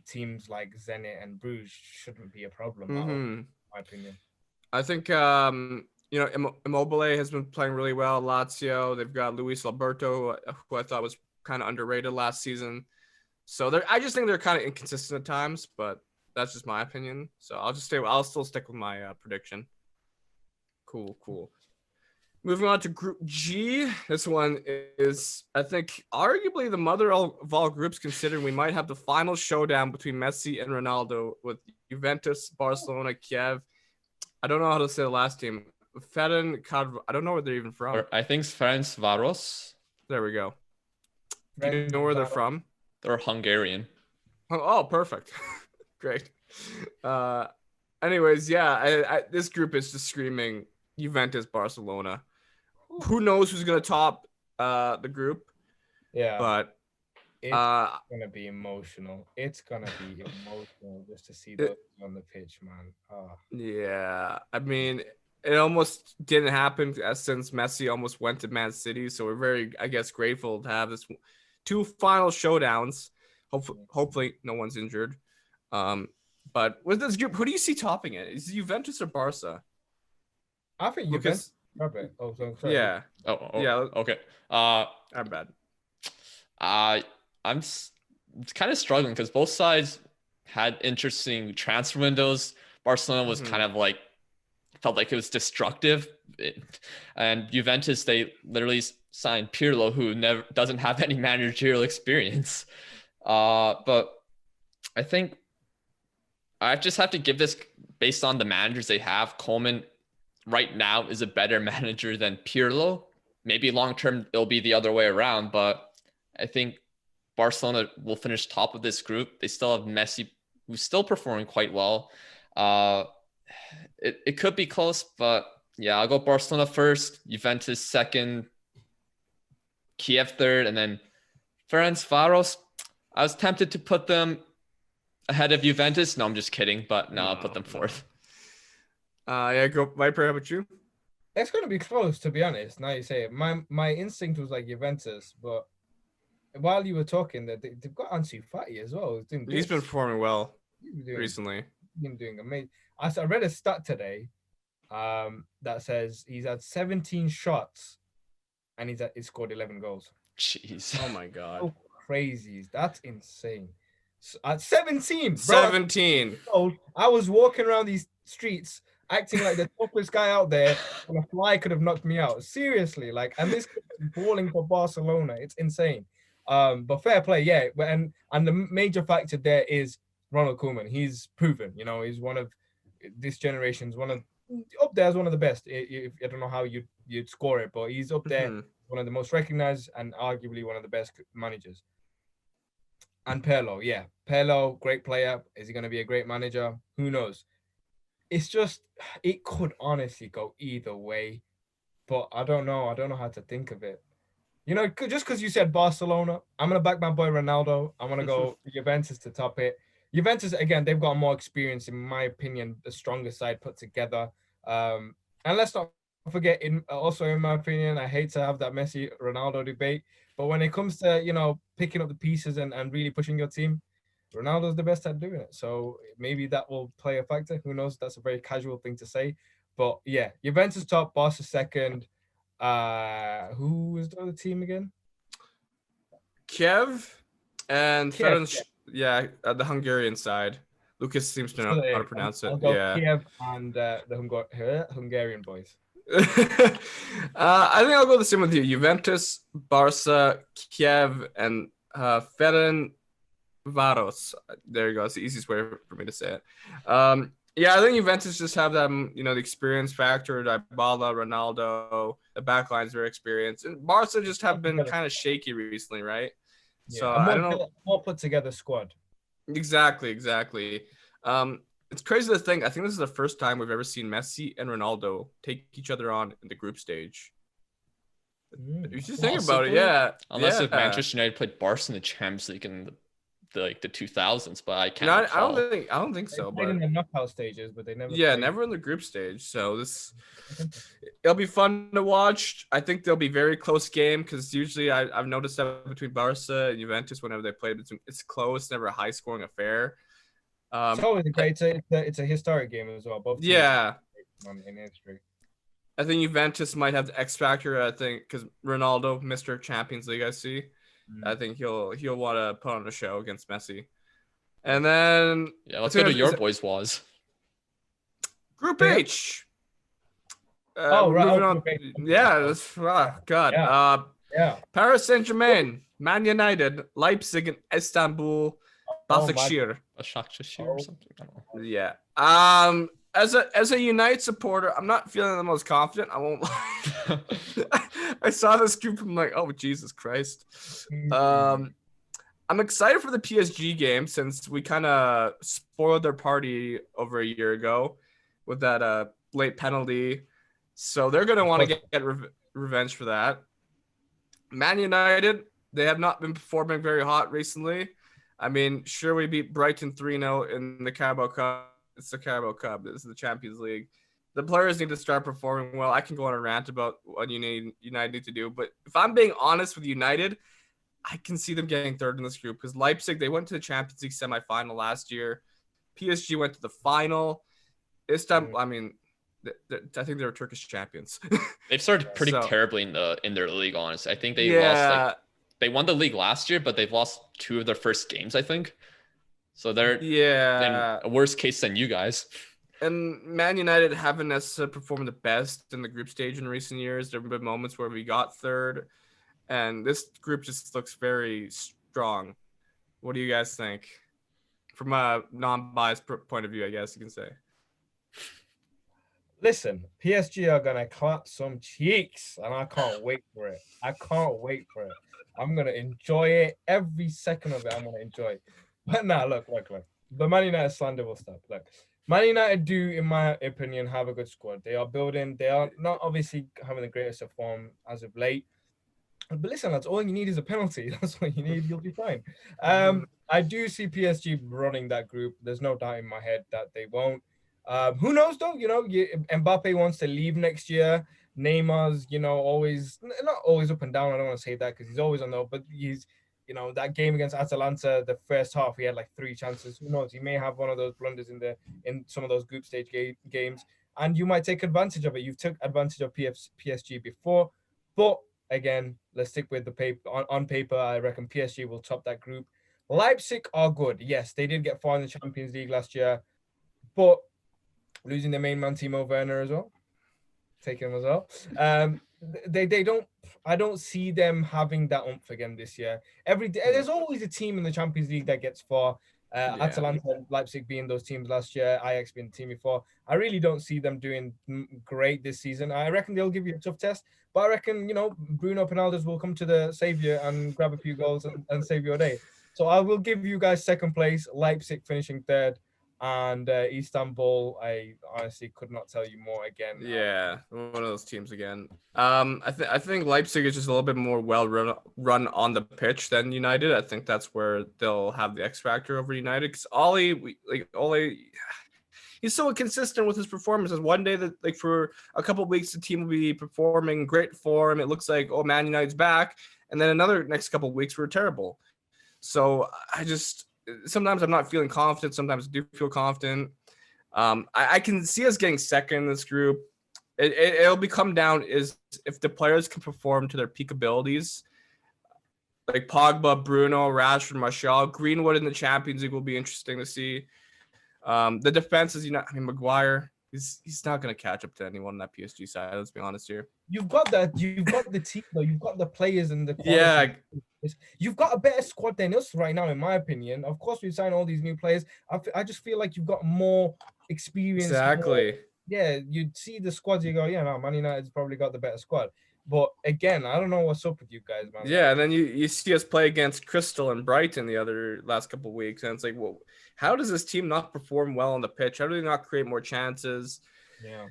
teams like Zenit and Bruges shouldn't be a problem at all, in my opinion. I think Immobile has been playing really well. Lazio, they've got Luis Alberto, who I thought was kind of underrated last season. So I just think they're kind of inconsistent at times, but that's just my opinion. So I'll still stick with my prediction. Cool. Moving on to Group G. This one is, I think, arguably the mother of all groups, considering we might have the final showdown between Messi and Ronaldo with Juventus, Barcelona, Kiev. I don't know how to say the last team. I don't know where they're even from. I think it's Ferencváros. There we go. Do you know where they're from? They're Hungarian. Oh, perfect. Great. Anyways, yeah, this group is just screaming Juventus, Barcelona. Who knows who's gonna top the group? Yeah, but it's gonna be emotional. It's gonna be emotional just to see those on the pitch, man. Oh. Yeah, I mean, it almost didn't happen since Messi almost went to Man City. So we're very, I guess, grateful to have this two final showdowns. Hopefully, no one's injured. But with this group, who do you see topping it? Is it Juventus or Barca? I think Juventus. Oh, sorry. Yeah. Yeah. Okay. I'm bad. I'm kind of struggling because both sides had interesting transfer windows. Barcelona was kind of like felt like it was destructive, and Juventus, they literally signed Pirlo, who doesn't have any managerial experience. But I think I just have to give this based on the managers they have. Coleman right now is a better manager than Pirlo. Maybe long term it'll be the other way around, but I think Barcelona will finish top of this group. They still have Messi, who's still performing quite well. It could be close, but yeah, I'll go Barcelona first, Juventus second, Kiev third, and then Ferencváros. I was tempted to put them ahead of Juventus. No, I'm just kidding, but no, I'll put them fourth. Yeah, go Viper. How about you? It's gonna be close, to be honest. Now you say it. My instinct was like Juventus, but while you were talking, that they've got Ansu Fati as well. He's been performing well recently. He's been doing amazing. I read a stat today, that says he's had 17 shots, and he's scored 11 goals. Jeez. Oh my god. So crazy. That's insane. So, at 17. 17. Bro, I was walking around these streets acting like the toughest guy out there, and a fly could have knocked me out. Seriously, and this is balling for Barcelona. It's insane. But fair play, yeah. And the major factor there is Ronald Koeman. He's proven, he's one of this generation's up there as one of the best. I don't know how you'd score it, but he's up there, one of the most recognized and arguably one of the best managers. And Pirlo, great player. Is he going to be a great manager? Who knows? It's just, it could honestly go either way, but I don't know. I don't know how to think of it. Just because you said Barcelona, I'm going to back my boy Ronaldo. I'm going to go Juventus to top it. Juventus, again, they've got more experience, in my opinion, the strongest side put together. And let's not forget, in my opinion, I hate to have that Messi-Ronaldo debate, but when it comes to, picking up the pieces and really pushing your team, Ronaldo's the best at doing it. So maybe that will play a factor. Who knows? That's a very casual thing to say. But yeah, Juventus top, Barca second. Who was the other team again? Kiev and Ferenc. Yeah, the Hungarian side. Lucas seems to know how to pronounce it. Yeah, Kiev and the Hungarian boys. I think I'll go the same with you. Juventus, Barca, Kiev, and Ferencváros. There you go. It's the easiest way for me to say it. Yeah, I think Juventus just have that, the experience factor. Dybala, Ronaldo, the back line's very experienced. And Barca just have been kind of shaky recently, right? So Yeah, a I don't know. more put together squad. Exactly. It's crazy to think. I think this is the first time we've ever seen Messi and Ronaldo take each other on in the group stage. You should think about it, yeah. Unless if Yeah. Manchester United played Barca in the Champions League in the 2000s, but I can't No, recall. I don't think so. They played But in the knockout stages, but they never. yeah, played. never in the group stage. So it'll be fun to watch. I think there'll be very close game because usually I've noticed that between Barca and Juventus, whenever they play, it's close, never a high scoring affair. It's always great. It's a historic game as well. Both teams in history. I think Juventus might have the X factor. I think because Ronaldo, Mr. Champions League, I see. I think he'll want to put on a show against Messi. And then let's go to your boys was Group H. Right. Group H. Yeah, God. Yeah. Paris Saint-Germain, Man United, Leipzig, and Istanbul, Başakşehir. Başakşehir or something. I don't know. Yeah. As a United supporter, I'm not feeling the most confident. I won't lie. I saw this group. I'm like, oh Jesus Christ. I'm excited for the PSG game since we kind of spoiled their party over a year ago with that late penalty. So they're gonna want to get revenge for that. Man United, they have not been performing very hot recently. I mean, sure, we beat Brighton 3-0 in the Carabao Cup. It's the Carabao Cup. This is the Champions League. The players need to start performing well. I can go on a rant about what United need to do. But if I'm being honest with United, I can see them getting third in this group because Leipzig, they went to the Champions League semifinal last year. PSG went to the final. Istanbul, I mean, I think they were Turkish champions. They've started pretty terribly in their league, honestly. I think they lost they won the league last year, but they've lost 2 of their first games, I think. So they're in a worse case than you guys. And Man United haven't necessarily performed the best in the group stage in recent years. There have been moments where we got third, and this group just looks very strong. What do you guys think? From a non-biased point of view, I guess you can say. Listen, PSG are gonna clap some cheeks, and I can't wait for it. I'm gonna enjoy it every second of it. I'm gonna enjoy it. But now, look. The Man United slander will stop. Look, Man United do, in my opinion, have a good squad. They are building. They are not obviously having the greatest of form as of late. But listen, that's all you need is a penalty. That's what you need. You'll be fine. I do see PSG running that group. There's no doubt in my head that they won't. Who knows though? Mbappe wants to leave next year. Neymar's, always not always up and down. I don't want to say that because he's always on though, but he's, that game against Atalanta, the first half, he had like 3 chances. Who knows? He may have one of those blunders in some of those group stage games, and you might take advantage of it. You've took advantage of PSG before, but again, let's stick with the paper. On paper, I reckon PSG will top that group. Leipzig are good. Yes, they did get far in the Champions League last year, but losing their main man Timo Werner as well, taking him as well. They don't. I don't see them having that oomph again this year. Every day, there's always a team in the Champions League that gets far. Atalanta and Leipzig being those teams last year, Ajax being the team before. I really don't see them doing great this season. I reckon they'll give you a tough test, but I reckon Bruno Fernandes will come to the savior and grab a few goals and save your day. So I will give you guys second place, Leipzig finishing third. And Istanbul, I honestly could not tell you more again. Yeah, one of those teams again. I think Leipzig is just a little bit more well run on the pitch than United. I think that's where they'll have the X factor over United. Because Ole, he's so inconsistent with his performances. One day that for a couple of weeks the team will be performing great form. It looks like Man United's back, and then next couple of weeks we're terrible. So sometimes I'm not feeling confident. Sometimes I do feel confident. I can see us getting second in this group. It'll come down is if the players can perform to their peak abilities. Like Pogba, Bruno, Rashford, Martial, Greenwood in the Champions League will be interesting to see. The defense is, Maguire. He's not going to catch up to anyone on that PSG side. Let's be honest here. You've got that. You've got the team though. You've got the players and the quality. Yeah. You've got a better squad than us right now, in my opinion. Of course, we've signed all these new players. I just feel like you've got more experience. Exactly. Yeah, you'd see the squads, you go, yeah, no, Man United's probably got the better squad. But again, I don't know what's up with you guys, man. Yeah, and then you see us play against Crystal and Brighton the other last couple of weeks, and it's like, well, how does this team not perform well on the pitch? How do they not create more chances? Yeah.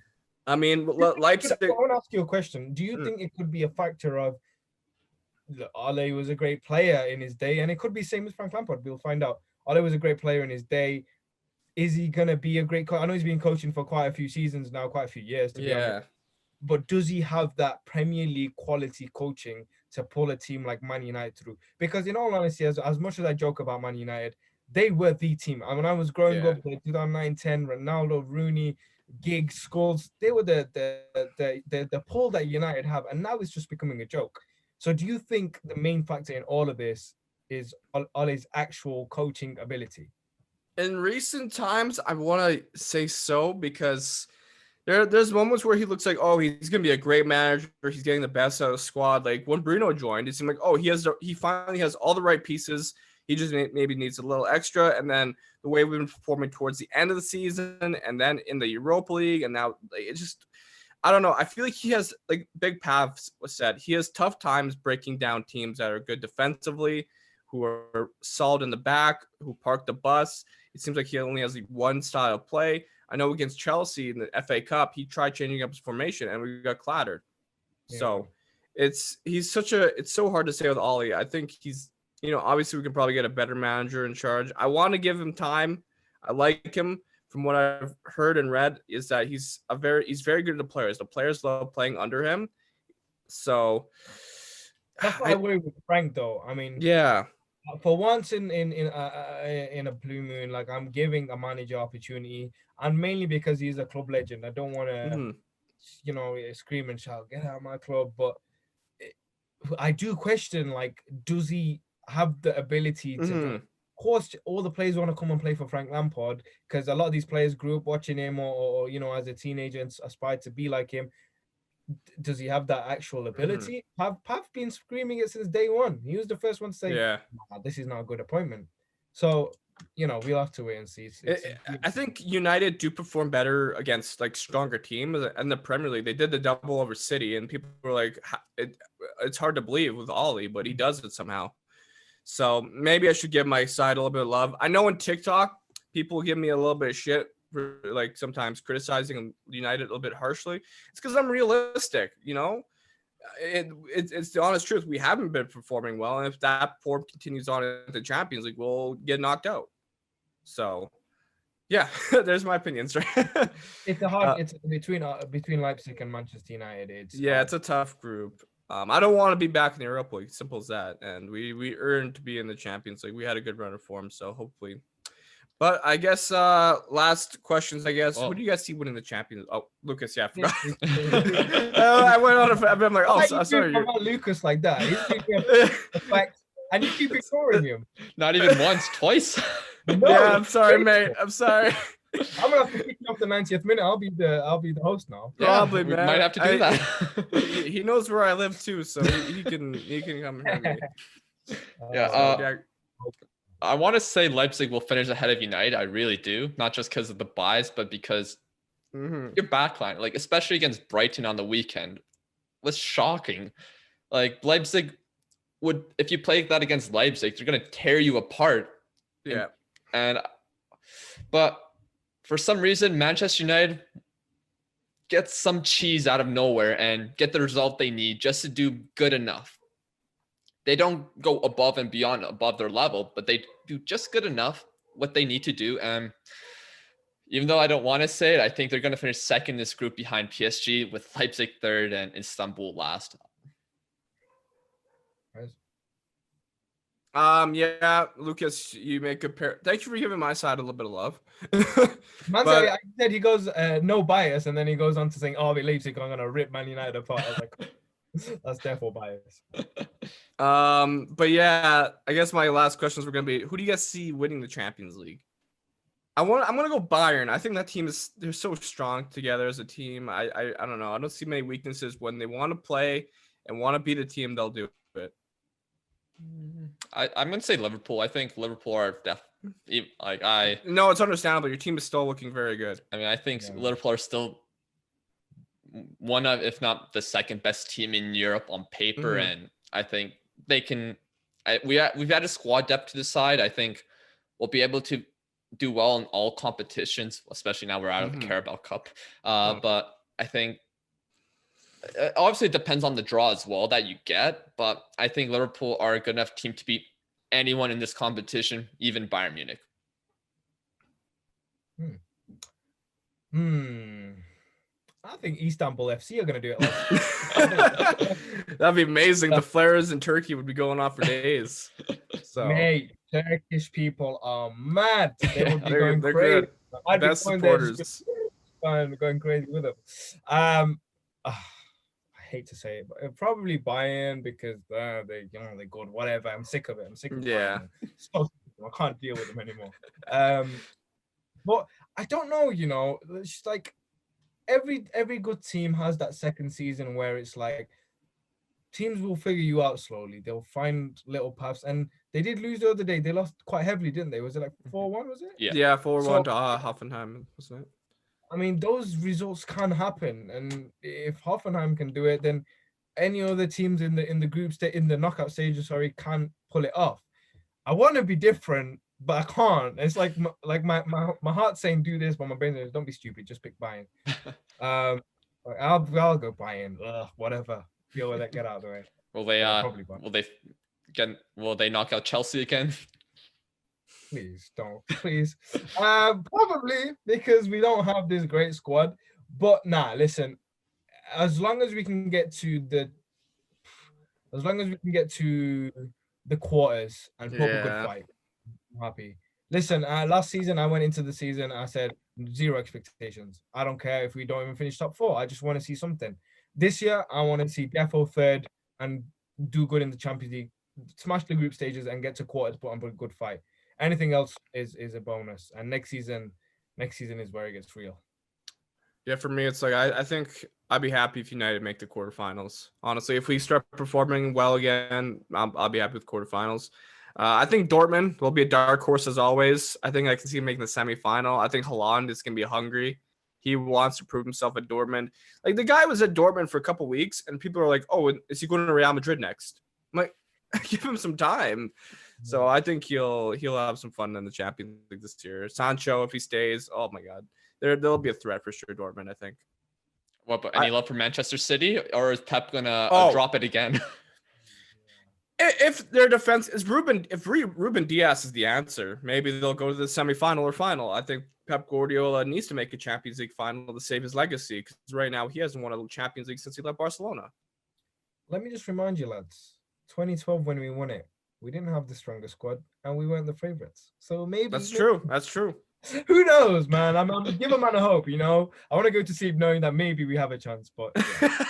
I mean, I Leipzig. want to ask you a question. Do you think it could be a factor of Ole was a great player in his day, and it could be same as Frank Lampard? We'll find out. Ole was a great player in his day. Is he gonna be a great coach? I know he's been coaching for quite a few seasons now, quite a few years, to be honest. But does he have that Premier League quality coaching to pull a team like Man United through? Because in all honesty, as much as I joke about Man United, they were the team. I mean, I was growing up in 2009-10, Ronaldo, Rooney, Giggs, Scholes. They were the pull that United have, and now it's just becoming a joke. So do you think the main factor in all of this is Ole's actual coaching ability? In recent times, I want to say so, because there's moments where he looks like, oh, he's gonna be a great manager. He's getting the best out of the squad. Like when Bruno joined, it seemed like, oh, he finally has all the right pieces. He just maybe needs a little extra. And then the way we've been performing towards the end of the season, and then in the Europa League, and now it just, I don't know. I feel like he has, like Big Pav was said, he has tough times breaking down teams that are good defensively, who are solid in the back, who park the bus. It seems like he only has like one style of play. I know against Chelsea in the FA Cup, he tried changing up his formation and we got clattered. Yeah. So it's so hard to say with Ole. I think he's, obviously we can probably get a better manager in charge. I want to give him time. I like him. From what I've heard and read, is that he's very good at the players. The players love playing under him. So that's what I worry with Frank, though. I mean, yeah. For once in a blue moon, like I'm giving a manager opportunity, and mainly because he's a club legend. I don't want to, scream and shout, "Get out of my club!" But I do question, like, does he have the ability to? Of course, all the players want to come and play for Frank Lampard because a lot of these players grew up watching him, or as a teenager and aspired to be like him. Does he have that actual ability? Pav been screaming it since day one. He was the first one to say, this is not a good appointment. So, we'll have to wait and see. I think United do perform better against like stronger teams. And the Premier League, they did the double over City, and people were like, it's hard to believe with Ole, but he does it somehow. So maybe I should give my side a little bit of love. I know on TikTok, people give me a little bit of shit, like sometimes criticizing United a little bit harshly. It's because I'm realistic, it's the honest truth. We haven't been performing well, and if that form continues on in the Champions League, we'll get knocked out. So yeah, there's my opinions. Right? It's a hard it's between Leipzig and Manchester United. It's a tough group. I don't want to be back in the Europa League, simple as that. And we earned to be in the Champions League. We had a good run of form, so hopefully. But I guess last questions. I guess who do you guys see winning the Champions? Oh, Lucas, yeah, I forgot. I went on. I'm like, oh, sorry. About Lucas like that. He's effect, and you keep ignoring him. Not even once, twice. No, yeah, I'm sorry, mate. I'm sorry. I'm gonna have to kick you off the 90th minute. I'll be the host now. Probably, man. Might have to do that. He knows where I live too, so he can come here. Yeah. I want to say Leipzig will finish ahead of United. I really do. Not just because of the bias, but because your backline, like especially against Brighton on the weekend, was shocking. Like Leipzig would, if you play that against Leipzig, they're going to tear you apart. Yeah. But for some reason, Manchester United gets some cheese out of nowhere and get the result they need just to do good enough. They don't go above and beyond above their level, but they do just good enough what they need to do. And even though I don't want to say it, I think they're going to finish second in this group behind PSG, with Leipzig third and Istanbul last. Yeah, Lucas, you may compare. Thank you for giving my side a little bit of love. I said he goes no bias, and then he goes on to saying, "Oh, Leipzig are going to rip Man United apart." I was like, that's therefore bias. But yeah, I guess my last questions were gonna be: who do you guys see winning the Champions League? I'm gonna go Bayern. I think that team they're so strong together as a team. I don't know. I don't see many weaknesses. When they want to play and want to beat a team, they'll do it. I'm gonna say Liverpool. I think Liverpool are No, it's understandable. Your team is still looking very good. I mean, I think Liverpool are still one of, if not the second best team in Europe on paper, and I think they can. We've added squad depth to the side. I think we'll be able to do well in all competitions, especially now we're out of the Carabao Cup. But I think obviously it depends on the draw as well that you get. But I think Liverpool are a good enough team to beat anyone in this competition, even Bayern Munich. I think Istanbul FC are going to do it. That'd be amazing. The flares in Turkey would be going off for days. So, mate, Turkish people are mad. They would be going they're crazy. good. I'd Best be going supporters. going crazy with them. I hate to say it, but probably Bayern because they're good. Whatever. I'm sick of it. I'm sick of Bayern. So I can't deal with them anymore. But I don't know. It's just like every good team has that second season where it's like teams will figure you out slowly. They'll find little paths, and they did lose the other day. They lost quite heavily, didn't they? Was it like 4-1? Was it? Yeah, 4-1 to Hoffenheim, wasn't it? I mean, those results can happen, and if Hoffenheim can do it, then any other teams in the group stage, in the knockout stages, can pull it off. I want to be different, but I can't. It's like my heart's saying do this, but my brain says don't be stupid, just pick Bayern. I'll go Bayern. Whatever. Deal with it. Get out of the way. Will they knock out Chelsea again? Please don't. Please. Probably because we don't have this great squad. But listen. As long as we can get to the quarters and put up a good fight, I'm happy. Listen, last season I went into the season. I said 0 expectations. I don't care if we don't even finish top 4. I just want to see something. This year, I want to see defo third and do good in the Champions League, smash the group stages and get to quarters, put on a good fight. Anything else is a bonus. And next season is where it gets real. Yeah, for me, it's like I think I'd be happy if United make the quarterfinals. Honestly, if we start performing well again, I'll be happy with quarterfinals. I think Dortmund will be a dark horse as always. I think I can see him making the semifinal. I think Haaland is going to be hungry. He wants to prove himself at Dortmund. Like, the guy was at Dortmund for a couple weeks, and people are like, oh, is he going to Real Madrid next? I'm like, give him some time. So I think he'll have some fun in the Champions League this year. Sancho, if he stays, oh my God, there'll be a threat for sure. Dortmund, I think. What? But any love for Manchester City, or is Pep gonna drop it again? If their defense is Ruben Diaz is the answer, maybe they'll go to the semifinal or final. I think Pep Guardiola needs to make a Champions League final to save his legacy, because right now he hasn't won a Champions League since he left Barcelona. Let me just remind you, lads, 2012 when we won it, we didn't have the strongest squad and we weren't the favorites. So maybe That's true. Who knows, man? I'm give a man a hope, I want to go to sleep knowing that maybe we have a chance, but yeah.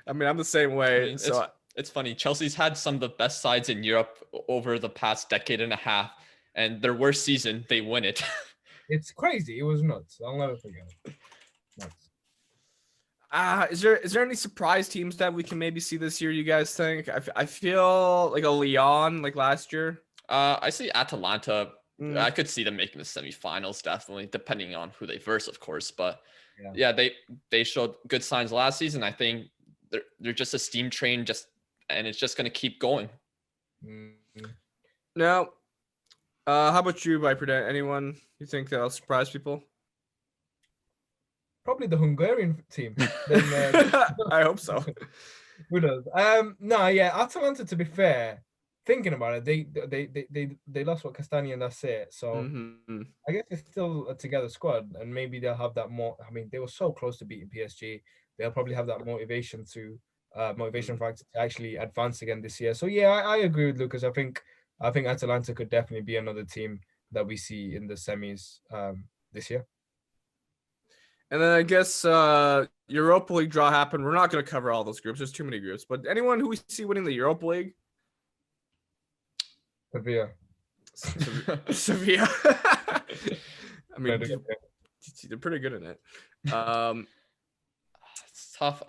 I mean, I'm the same way. It's funny. Chelsea's had some of the best sides in Europe over the past decade and a half, and their worst season, they win it. It's crazy. It was nuts. I'll never forget it. Nuts. Is there any surprise teams that we can maybe see this year, you guys think? I feel like a Lyon, like last year. I see Atalanta. I could see them making the semifinals, definitely, depending on who they verse, of course. But yeah, they showed good signs last season. I think they're just a steam train, and it's just going to keep going. Now, how about you, Viper? Anyone you think that'll surprise people? Probably the Hungarian team. I hope so. Who knows? Atalanta, to be fair, thinking about it, they lost what Castagna and that's it. So I guess it's still a together squad, and maybe they'll have that more. I mean, they were so close to beating PSG. They'll probably have that motivation factor to actually advance again this year. So yeah, I agree with Lucas. I think Atalanta could definitely be another team that we see in the semis this year. And then I guess Europa League draw happened. We're not going to cover all those groups. There's too many groups. But anyone who we see winning the Europa League? Sevilla. I mean, they're pretty good in it. It's tough.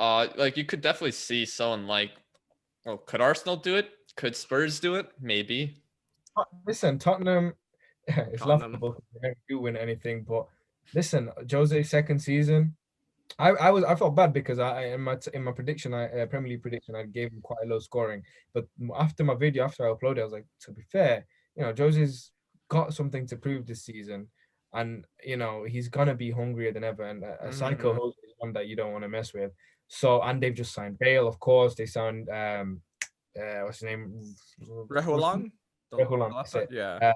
You could definitely see someone like, could Arsenal do it? Could Spurs do it? Maybe. Listen, Tottenham. it's Tottenham. laughable because they never do win anything. But listen, Jose's second season, I felt bad because I in my prediction, Premier League prediction, I gave him quite a low scoring. But after my video, after I uploaded, I was like, to be fair, Jose's got something to prove this season, and he's gonna be hungrier than ever. And a psycho Jose is one that you don't want to mess with. So, and they've just signed Bale, of course. They signed what's his name? Rehuilon? Rehuilon, that's it. Yeah.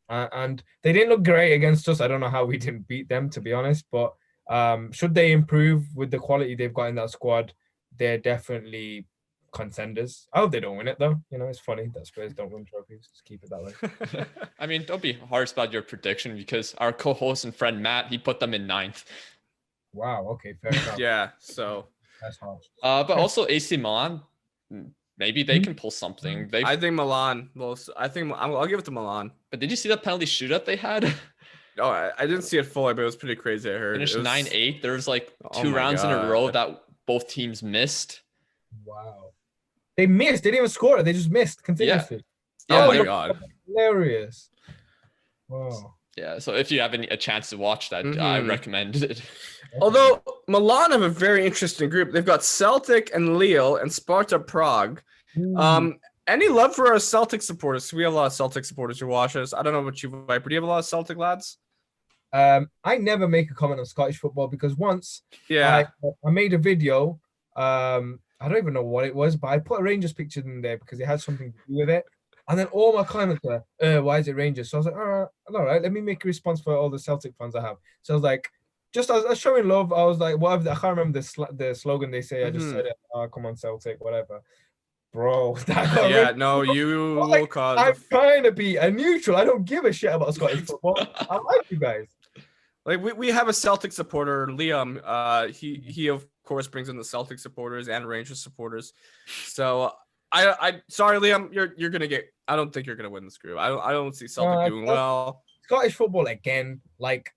And they didn't look great against us. I don't know how we didn't beat them, to be honest. But should they improve with the quality they've got in that squad, they're definitely contenders. I hope they don't win it, though. It's funny that Spurs don't win trophies. Just keep it that way. I mean, don't be harsh about your prediction because our co-host and friend Matt, he put them in 9th. Wow. Okay. Fair enough. Yeah. So that's harsh. But also AC Milan, maybe they can pull something. I think Milan. Well, I think I'll give it to Milan. But did you see that penalty shootout they had? Oh, I didn't see it fully, but it was pretty crazy. I heard Finished 9-8. There was like Oh 2 my rounds in a row God. that both teams missed. Wow. They missed. They didn't even score it. They just missed continuously. Yeah, Oh my like- God. Hilarious. Wow. Yeah, so if you have a chance to watch that, I recommend it. Although Milan have a very interesting group. They've got Celtic and Lille and Sparta Prague. Any love for our Celtic supporters? We have a lot of Celtic supporters who watch us. I don't know about you, Viper. Do you have a lot of Celtic lads? I never make a comment on Scottish football because once Yeah. I made a video. I don't even know what it was, but I put a Rangers picture in there because it had something to do with it. And then all my comments were, why is it Rangers? So I was like, all right, let me make a response for all the Celtic fans I have. So I was like, just as showing love, I was like, whatever. I can't remember the slogan they say. I just said it. Oh, come on, Celtic, whatever. Bro, that got Yeah, really- no, you will like, cause. I'm trying to be a neutral. I don't give a shit about Scottish football. I like you guys. Like we have a Celtic supporter, Liam. He of course brings in the Celtic supporters and Rangers supporters. So I sorry, Liam, you're gonna get. I don't think you're gonna win this group. I don't see Celtic doing well. Scottish football again, like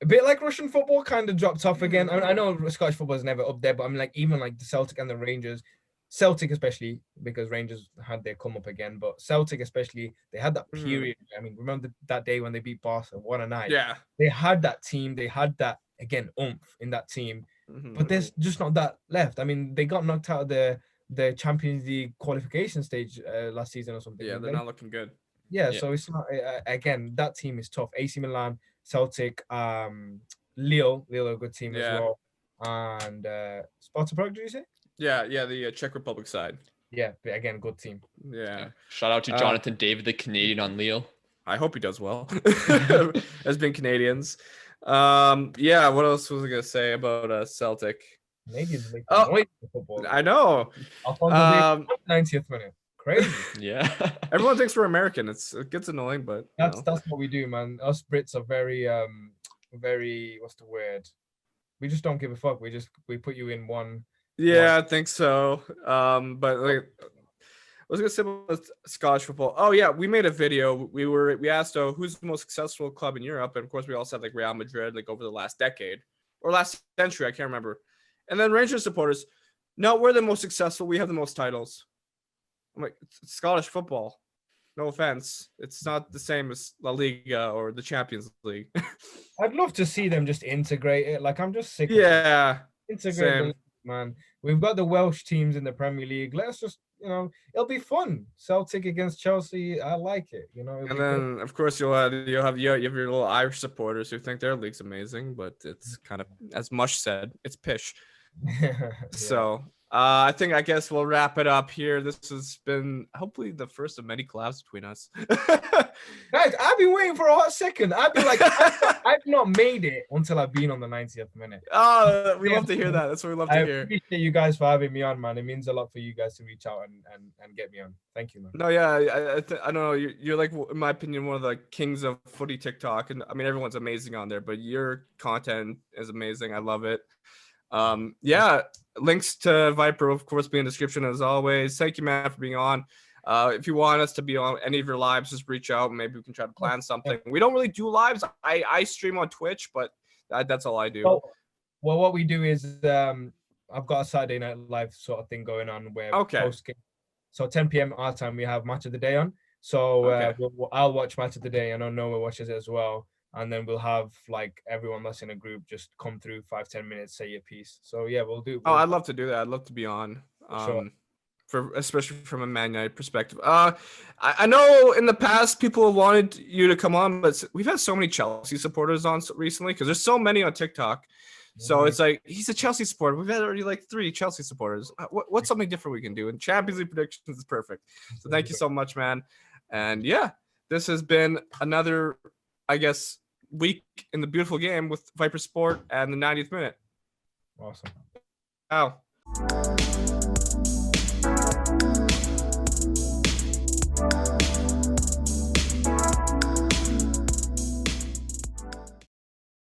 a bit like Russian football, kind of dropped off again. I know Scottish football is never up there, but I mean, like even like the Celtic and the Rangers, Celtic especially because Rangers had their come up again, but Celtic especially, they had that period. I mean, remember that day when they beat Barca 1-9? Yeah. They had that team. They had that again oomph in that team, but there's just not that left. I mean, they got knocked out of the Champions League qualification stage last season or something. Yeah, they're not looking good. Yeah, so it's not again. That team is tough. AC Milan, Celtic, Lille are a good team as well, and Sparta Prague. Did you say? Yeah, the Czech Republic side. Yeah, but again, good team. Yeah. Shout out to Jonathan David, the Canadian on Lille. I hope he does well. As being Canadians. Yeah. What else was I gonna say about Celtic? Canadians make Oh, noise for football. I know. 90th minute. Crazy. Yeah. Everyone thinks we're American. It gets annoying, but That's what we do, man. Us Brits are very what's the word? We just don't give a fuck. We put you in one. Yeah, I think so. But like, I was gonna say about Scottish football. Oh yeah, we made a video. We asked, who's the most successful club in Europe, and of course we all said like Real Madrid, like over the last decade or last century, I can't remember. And then Rangers supporters, no, we're the most successful. We have the most titles. I'm like, it's Scottish football. No offense, it's not the same as La Liga or the Champions League. I'd love to see them just integrate it. Like I'm just sick. Of Yeah, integrate same. the league, man. We've got the Welsh teams in the Premier League. Let's just, it'll be fun. Celtic against Chelsea. I like it. And then of course you have your little Irish supporters who think their league's amazing, but it's kind of, as Mush said, it's pish. Yeah. So I guess we'll wrap it up here. This has been hopefully the first of many collabs between us. Guys, I've been waiting for a hot second. I've been like, I've not made it until I've been on the 90th minute. Oh, we love to hear that. That's what we love to I hear. appreciate you guys for having me on, man. It means a lot for you guys to reach out and get me on. Thank you, man. No, yeah, I don't know. You're like, in my opinion, one of the kings of footy TikTok, and I mean everyone's amazing on there, but your content is amazing. I love it. Yeah, links to Viper, of course, be in the description as always. Thank you, man, for being on. If you want us to be on any of your lives, just reach out. Maybe we can try to plan something. We don't really do lives. I stream on Twitch, but that's all I do. Well, what we do is I've got a Saturday Night Live sort of thing going on where Okay. post-game. So 10 p.m. our time, we have Match of the Day on. So Okay. I'll watch Match of the Day, and I know Noah watches it as well. And then we'll have like everyone that's in a group just come through 5-10 minutes, say your piece. So yeah, we'll do. Oh, I'd love to do that. I'd love to be on. Sure. For especially from a Man United perspective. I know in the past people have wanted you to come on, but we've had so many Chelsea supporters on recently because there's so many on TikTok. So Mhm. it's like he's a Chelsea supporter. We've had already like 3 Chelsea supporters. What's something different we can do? And Champions League predictions is perfect. So thank you so much, man. And yeah, this has been another, I guess, week in the beautiful game with Viper Sport and the 90th minute. Awesome. Wow.